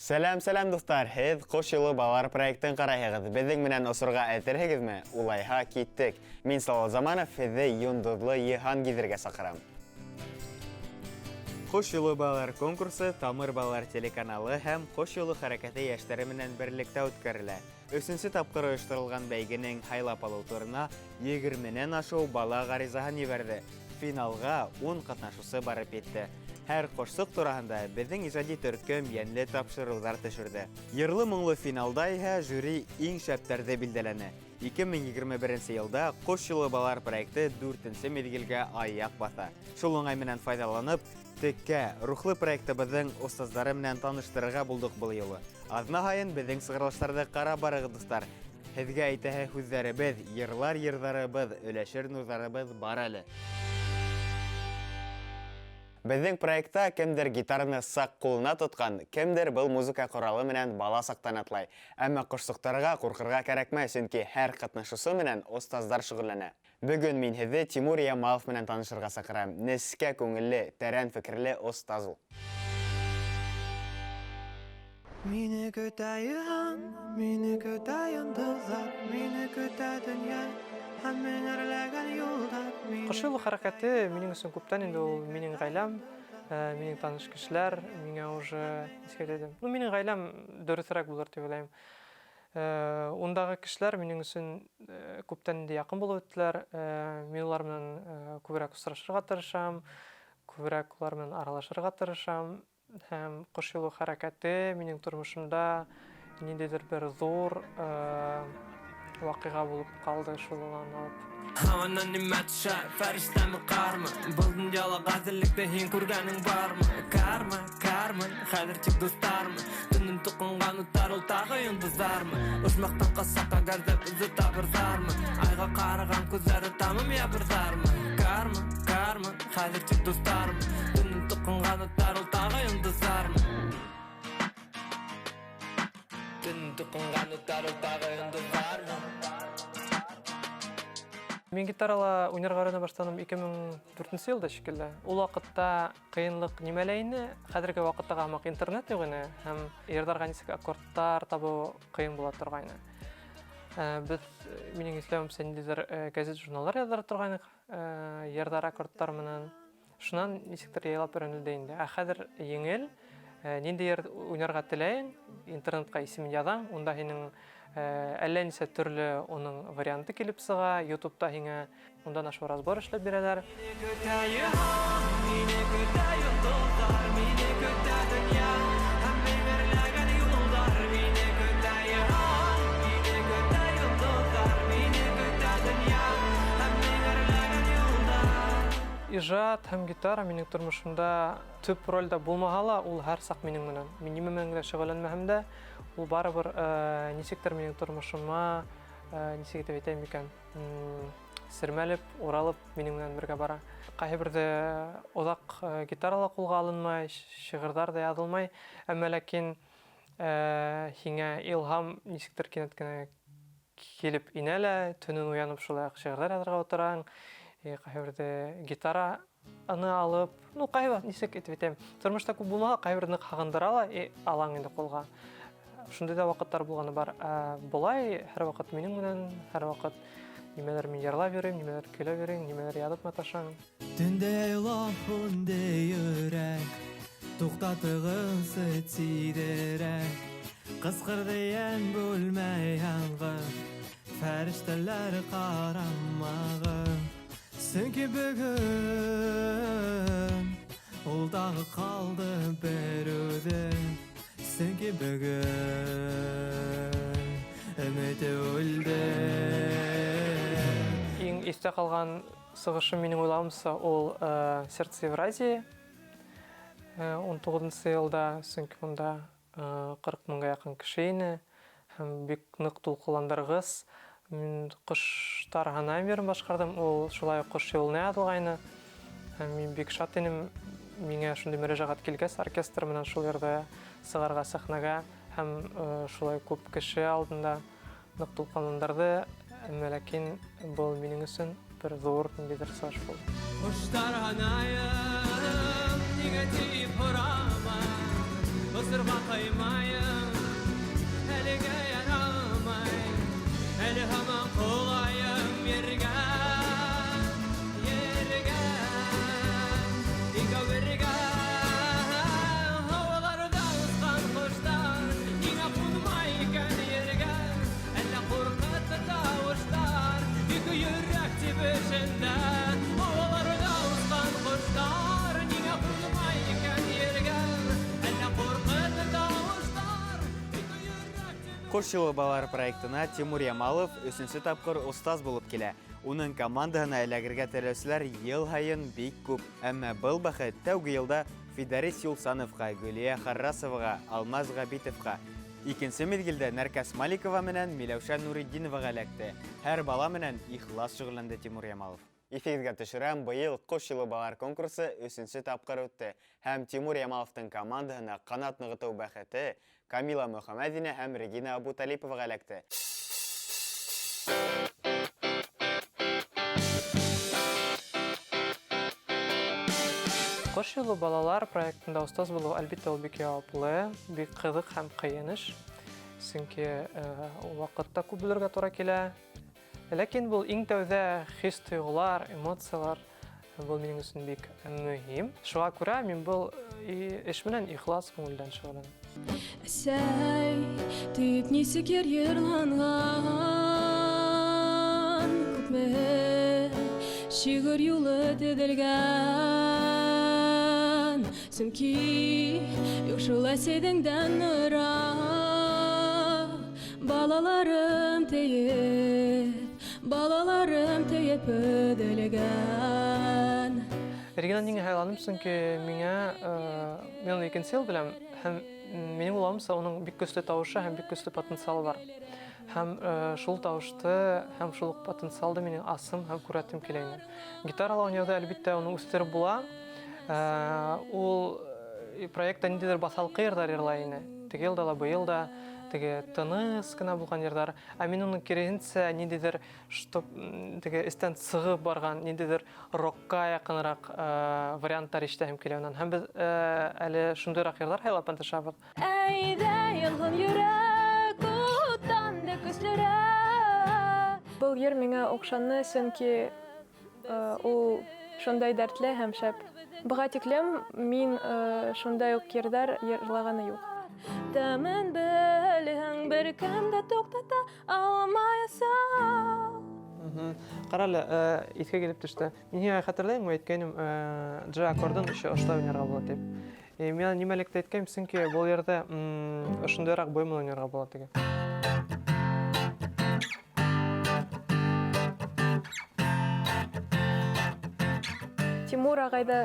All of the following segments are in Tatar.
Сәлам достар, һез Кош юлы балалар проектын карайһыгыз. Безнең менән осырга әтерһегезме? Улайһа киттек. Мин Салават Заманов, һезне Йондызлы Йыһан гизергә сакырам. Кош юлы балалар конкурсы Тамыр балалар телеканалы һәм Кош юлы хәрәкәте яшьләре менән берлектә үткәрелә. 3нче тапкыр оештырылган бәйгенең хайлап алу турына 20ннән ашу бала гаризаһын ебәрде. Финалга 10 катнашучы барып итте. Һәр кошсык тураһында безнең иҗади төркем йәнле тапшырулар төшерде. Йырлы-моңлы финалда иһә жюри иң шәптәрдә билдәләнә. 2021 елда Кош юлы балалар проекты 4нче мезгилгә аяк баса. Шул уңай менән файдаланып, теккә рухлы проектыбызның остазлары менән таныштырырга булдык бу елы. Азна һайын безнең сыгырылышларда карап барыгыз достар. Һезгә әйтәһе һүзләребез, йырларыбыз, өләшер нурларыбыз бар әле. Безнең проектта кемдер гитараны сак кулына тоткан, кемдер был музыка коралы менән бала сактан атлай. Әмма кошсуктарга куркырга кирәкмәй, чөнки һәр катнашучы менән остазлар шөгыльләнә. Бүген мин һезне Тимур Ямалов менән танышырга сакырам. Нескә күңелле, тәрән фикерле остаз ул. Мине көтә йыһан, мине көтә йондызлар, мине көтә дөнья. Кош юлы хәрәкәте минең өчен күптән инде ул минең гаиләм, минең таныш кешеләр, миңа уже искәдәдем. Минең гаиләм дөресрәк булыр дип уйлыйм. Ундагы кешеләр минең өчен күптән инде якын булып үттеләр. Мин улар белән күбрәк очрашырга тырышам, күбрәк улар белән аралашырга тырышам. Һәм кош юлы хәрәкәте минең тормышымда ниндидер бер зур вакыйга булып калды шулдан алып. Һаман нимә төшә, фәрештәме кармы? Бу дөньяла газеллектә һин күргәнең бармы? Кармы, хәзер тик дуслармы? Төнем тукынган утар ул тагы йондызлармы? Ушмактан касакка гәрдәп үзе табырзармы? Айга караган күзләре тамам ябырзармы? Кармы, хәзер тик дуслармы? Төнем тукынган утар ул тагы йондызлармы? Төнем тукынган утар ул тагы йондызлармы? Мин гитарала уйнарга өйрәнә башланым 2004 елда шикелле. Ул вакытта кыенлык нимәләйне? Хәзерге вакыттагы һәм интернет юк иде һәм ярдарга ничек аккордлар табу кыен була торгайны. Без минең исләмемчә ниндидер газет журналлар язар торгайнык, ярдар аккордлар менән. Шуннан ничектер яйлап өйрәнелде инде. Хәзер еңел, нинди уйнарга теләйең, интернетка исемен язаң, унда һинең әллә ничә төрле оның варианты килеп сыга, YouTube'та һиңа ундан ашу разбор эшләп бирәләр. Ижад һәм гитара минең тормышымда төп рольдә булмагала, ул һәр сак минең менән. Мин нимә менән генә шөгыльләнмәһәм дә, ул барыбер ничектер минең тормышыма, ничек дип әйтәм икән, сөрмәлеп, уралып минең менән бергә бара. Кайбердә озак гитарала кулга алынмай, шигырьләр дә язылмай, әмма ләкин һиңа илһам ничектер кинәт кенә килеп инәлә, төнен уянып шулай шигырьләр язарга утыраң. Кайбердә гитара аны алып, кайбер ничек әйтеп әйтәм, тормышта күп булмага, кайберне хагындырала, алаң инде кулга. Шундай да вакытлар булганы бар. Булай һәр вакыт минең менән, һәр вакыт нимәләр мин ярлап йөрим, нимәләр көйләп йөрим, нимәләр язып маташам. Төндә ялап хүндә йөрәк, туктатыгысы тидерәк. Кыскырды ян бүлмәй яңгыр, фәрештәләр карамагы. Сөнки бүген ул тагы калды бер үзе. Сөнки бүген өмете үлде. Иң истә калган сыгышым минең уйламса ул Сердце Евразии 19 елда, сөнки монда 40 меңгә якын кеше ине һәм бик нык тулкыландыргыс. Мин коштар һанамерын башкардым, ул шулай кош юлына язылгайны. Мин бик шат идем, миңа шундый мөрәҗәгать килгәс, оркестр менән шул yerдә сыгарга сәхнәгә һәм шулай күп кеше алдында нык тулкынландырды. Әмма ләкин бу минең өчен бер зур ниндидер саш булды. Коштар һанайым, нигә тип һорама, sırğa kaymayım Elige yaramayım Eli hemen kolayım yerge Yerge İga verge Havalarda ıskan kuşlar Yine bulmayken yerge Elle korkuttu davuşlar Yıkı yürek tibişinde Havalarda ıskan kuşlar Yine bulmayken yerge Elle korkuttu davuşlar Yıkı yürek tibişinde Кош юлы балар проектына Тимур Ямалов 3-нче тапкыр устаз булып килә. Уның командаһына эләгергә теләүчеләр ел һайын бик күп. Әмма был бәхет тәүге елда Фидарис Юлсановка, Гөлия Харрасовага, Алмаз Габитовка, икенче мизгелдә Нәркәс Маликова менән Миләүшә Нуриддиновага эләкте. Һәр бала менән ихлас шөгыльләнде Тимур Ямалов. Эфиргә төшерәм, быел Кош юлы балар конкурсы 3-нче тапкыр үтте. Һәм Тимур Ямаловтың командаһына канат ныгыту бәхете Камила Мөхәммәдина һәм Регина Абуталиповага эләкте. Кош юлы балалар проектында устаз булу әлбиттә ул бик яуаплы, бик кызык һәм кыйыныч. Чөнки вакытта күп белергә туры килә. Ләкин бу иң тәүдә хис-тойгылар, эмоциялар бу минем өчен бик мөһим. Шуңа күрә мин бу эш белән ихлас күңелдән шөгыльләнәм. Сәй, тип нисек йырланган, күпме шигыр юлы төҙөлгән. Сөнки юк шул әсәйдеңдән нора, балаларым тейеп өҙөлгән. Регина ниңә һайланым, чөнки миңа мен икенче ел беләм һәм минең уйлавымса, уның бик көчле тавышы һәм бик көчле потенциалы бар. Һәм шул тавышты һәм шул потенциалды минең асым һәм күрәтем килә инде. Гитаралау уйнауда әлбиттә уны үстереп була. Ул проектта ниндидер баҫалҡы йырҙар йырлай ине. Теге йылда ла, быйыл да теге тыныс кына булған йырҙар. Ә мин уның киреһенсә ниндидер теге эстән сығып барған, ниндидер рокка яҡыныраҡ варианттар ишетәһем килә унан. Һәм беҙ әле шундайыраҡ йырҙар һайлап ынтышабыҙ. Әйҙә йылғын йөрәк, уттан да көслөрәк. Был йыр миңә оҡшаны, сөнки ул шундай дәртле һәм шәп. Быға тиклем мин шундай уҡ йырҙар йырлағаны юҡ. Тәмен белһәң, бер кем дә туҡтата алмаясаҡ. Ҡаралы, иҫкә килеп төштө. Мин һиңә хәтерләйемме, әйткәйнем, Джи аккордын ошо уйнарға була дип. Мен нимәлекте әйткәйем, сөнки был йырҙа ошондайыраҡ боймол уйнарға була теге. Тимур ағайҙа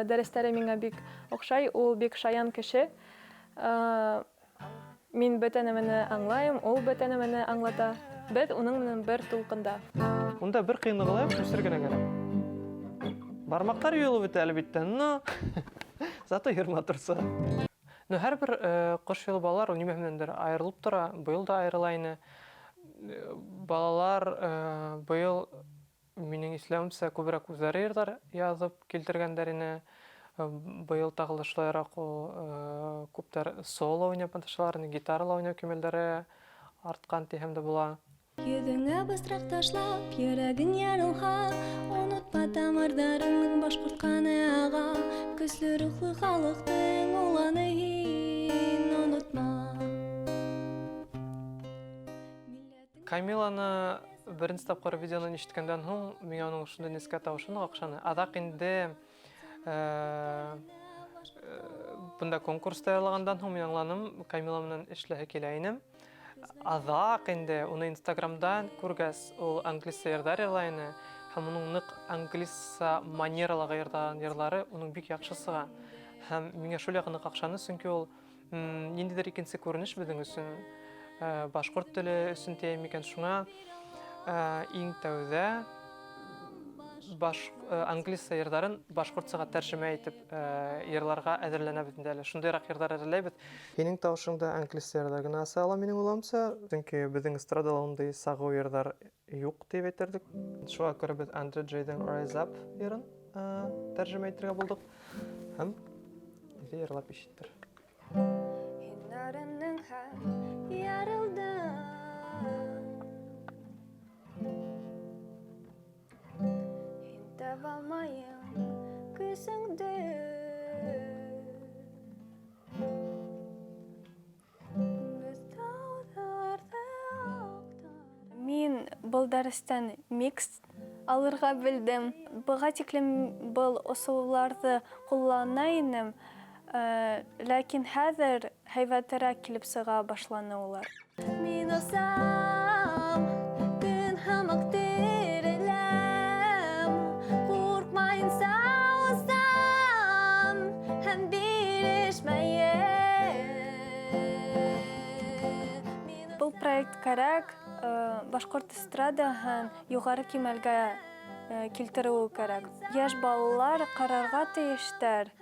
дәрестәре миңә бик оҡшай, ул бик шаян кеше. Мин бөтә нәмәне аңлайым, ул бөтә нәмәне аңлата. Беҙ уның менән бер тулҡында. Унда бер ҡыйынлығы ла юҡ, үсер генә кәрәк. Бармаҡтар юйылып бөтә әлбиттә, но зато йырма торса. Һәр бер ҡош юлы балалар нимә менәндер айырылып тора, быйыл да айырыла ине. Балалар быйыл минең исләүемсә күберәк үҙҙәре йырҙар яҙып килтергәндәр ине. Быйыл тағы шулайыраҡ күптәр соло уйнап ынтышалар, гитарала уйнау кимәлдәре артҡан тиһәм дә була. Йөҙөңә бысраҡ ташлап, йөрәгең ярылһа, онотма тамырҙарыңның башҡорт аға. Көслө рухлы халыҡтың уланы һин онотма. Камиланы беренсе тапҡыр видеоны ишеткәндән һуң, миңә уның шундай нескә тавышын оҡшаны. Аҙаҡ инде бында конкурс таярлағандан һуң мин аңланым, Камила менән эшләһе килә инем. Аҙаҡ инде уны Инстаграмдан күргәс, ул англисса йырҙар йырлай ине. Һәм уның ныҡ англисса манералағы йырҙаған йырҙары уның бик яҡшы сыға. Һәм миңә шул яҡы ныҡ оҡшаны, сөнки ул ниндәйҙер икенсе күренеш беҙҙең өсөн, башҡорт теле өсөн тиәйем икән. Шуңа иң тәүҙә англисса йырҙарын башҡортсаға тәржемә итеп йырларға әҙерләнәбеҙ инде әле. Шундайыраҡ йырҙар әҙерләйбеҙ. Һинең тауышыңда англисса йырҙар гына аса ала минең уйлауымса, сөнки беҙҙең эстрадала ундай сағыу йырҙар юҡ дип әйтерҙек. Шуға күрә беҙ Андре Джейҙың Rise Up йырын тәржемә итергә булдыҡ. Һәм йырлап ишеттер. Аякларының һәм ярылдым. Һин таба алмайым күзеңде. Без тауҙарҙы аҡтар. Мин был дәрестән микс алырға белдем. Быға тиклем был ысулларҙы ҡуллана инем, ләкин хәҙер һәйбәтерәк килеп сыға башланы улар. Мин осам, көн һамаҡ тереләм, ҡурҡмайынса осам, һәм бирешмәйем. Был проект кәрәк, башҡорт эстрадаһын юғары кимәлгә килтереү кәрәк. Йәш балалар ҡарарға тейештәр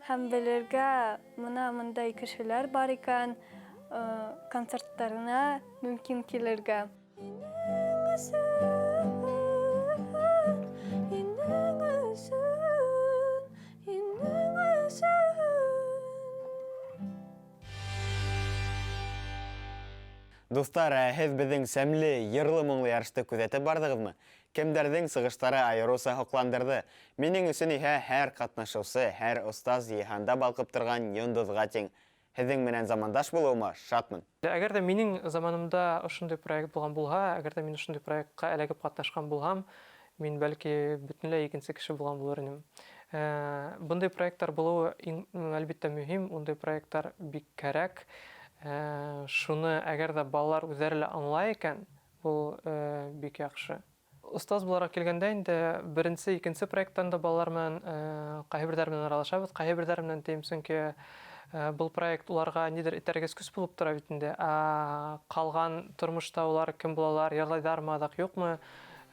һәм белергә, мына мындай кешеләр бар икән, концерттарына мөмкин килергә. Достар, һеҙ беҙҙең сәмле, йырлы-моңлы ярышты күҙәтеп барҙығыҙмы? Кемдәрҙең сығыштары айырыуса һоҡландырҙы? Минең өсөн иһә һәр ҡатнашыусы, һәр остаз йыһанда балҡып торған йондоҙға тиң. Һеҙҙең менән замандаш булыуыма шатмын. Әгәр дә минең заманымда ошондай проект булған булһа, әгәр дә мин ошондай проектҡа эләгеп ҡатнашҡан булһам, мин бәлки бөтөнләй икенсе кеше булған булыр инем. Бындай проекттар булыуы әлбиттә мөһим, ундай проекттар бик кәрәк. Шуны әгәр дә балалар үҙҙәре лә аңлай икән, был бик яҡшы. Остаз булараҡ килгәндә инде беренсе, икенсе проекттан да балалар менән ҡайһы берҙәр менән аралашабыҙ, ҡайһы берҙәр менән тейем, сөнки был проект уларға нидер этәргес көс булып тора бит инде. Ҡалған тормошта улар кем булалар, йырлайҙармы, аҙаҡ юҡмы,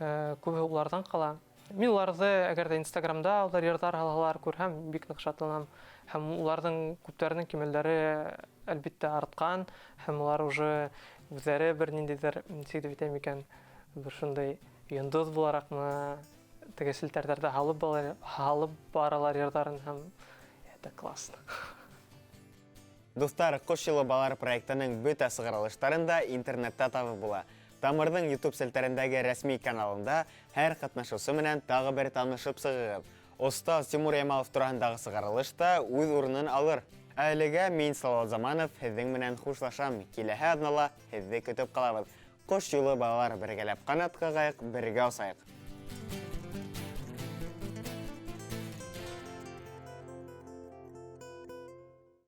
күбеһе уларҙан ҡала. Мин уларҙы әгәр дә Инстаграмда улар йырҙар һалһалар күрһәм, бик ныҡ шатланам. Һәм уларҙың күптәренең кимәлдәре әлбиттә артҡан, һәм улар уже үҙҙәре бер ниндәйҙер, нисек дип әйтәм икән, бер шундай йондоҙ булараҡмы, теге селтәрҙәрҙә һалып баралар йырҙарын, һәм это классно. Достар, Ҡош йылы балалар проектының бөтә сығарылыштарын да интернетта табып була. Тамырҙың YouTube селтәрендәге рәсми каналында һәр ҡатнашыусы менән тағы бер танышып сығығыҙ. Остаз Тимур Ямалов тураһындағы сығарылыш та үҙ урынын алыр. Әлегә мин Салауат Заманов һеҙҙең менән хушлашам. Киләһе аҙнала һеҙҙе көтөп ҡалабыҙ. Ҡош йылы балалар, бергәләп ҡанат ҡағайыҡ, бергә осайыҡ.